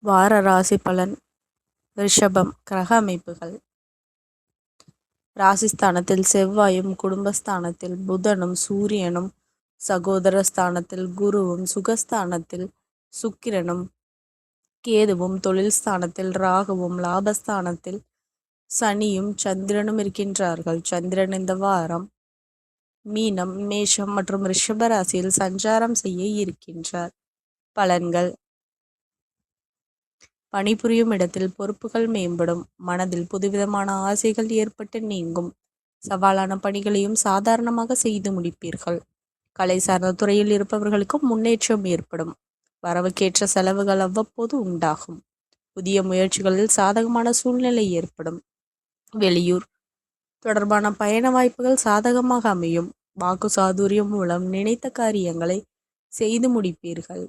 வார ராசி பலன். ரிஷபம். கிரக அமைப்புகள். ராசிஸ்தானத்தில் செவ்வாயும், குடும்பஸ்தானத்தில் புதனும், சூரியனும், சகோதர ஸ்தானத்தில் குருவும், சுகஸ்தானத்தில் சுக்கிரனும், கேதுவும், தொழில் ஸ்தானத்தில் ராகுவும், லாபஸ்தானத்தில் சனியும், சந்திரனும் இருக்கின்றார்கள். சந்திரன் இந்த வாரம் மீனம், மேஷம் மற்றும் ரிஷப ராசியில் சஞ்சாரம் செய்ய இருக்கின்றார். பலன்கள். பணிபுரியும் இடத்தில் பொறுப்புகள் மேம்படும். மனதில் புதுவிதமான ஆசைகள் ஏற்பட்டு நீங்கும். சவாலான பணிகளையும் சாதாரணமாக செய்து முடிப்பீர்கள். கலை சார்ந்த துறையில் இருப்பவர்களுக்கு முன்னேற்றம் ஏற்படும். வரவுக்கேற்ற செலவுகள் அவ்வப்போது உண்டாகும். புதிய முயற்சிகளில் சாதகமான சூழ்நிலை ஏற்படும். வெளியூர் தொடர்பான பயண வாய்ப்புகள் சாதகமாக அமையும். வாக்கு சாதுரியம் மூலம் நினைத்த காரியங்களை செய்து முடிப்பீர்கள்.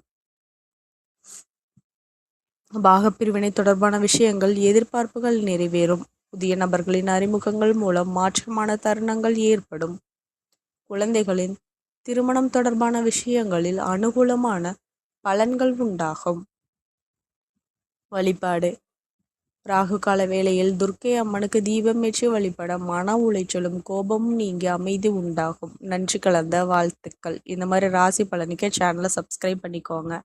பாகப்பிரிவினை தொடர்பான விஷயங்கள் எதிர்பார்ப்புகள் நிறைவேறும். புதிய நபர்களின் அறிமுகங்கள் மூலம் மாற்றமான தருணங்கள் ஏற்படும். குழந்தைகளின் திருமணம் தொடர்பான விஷயங்களில் அனுகூலமான பலன்கள் உண்டாகும். வழிபாடு. ராகு கால வேளையில் துர்க்கை அம்மனுக்கு தீபம் ஏற்றி வழிபட மன உளைச்சலும் கோபமும் நீங்கி அமைதி உண்டாகும். நன்றி கலந்த வாழ்த்துக்கள். இந்த மாதிரி ராசி பலனுக்கு சேனலை சப்ஸ்கிரைப் பண்ணிக்கோங்க.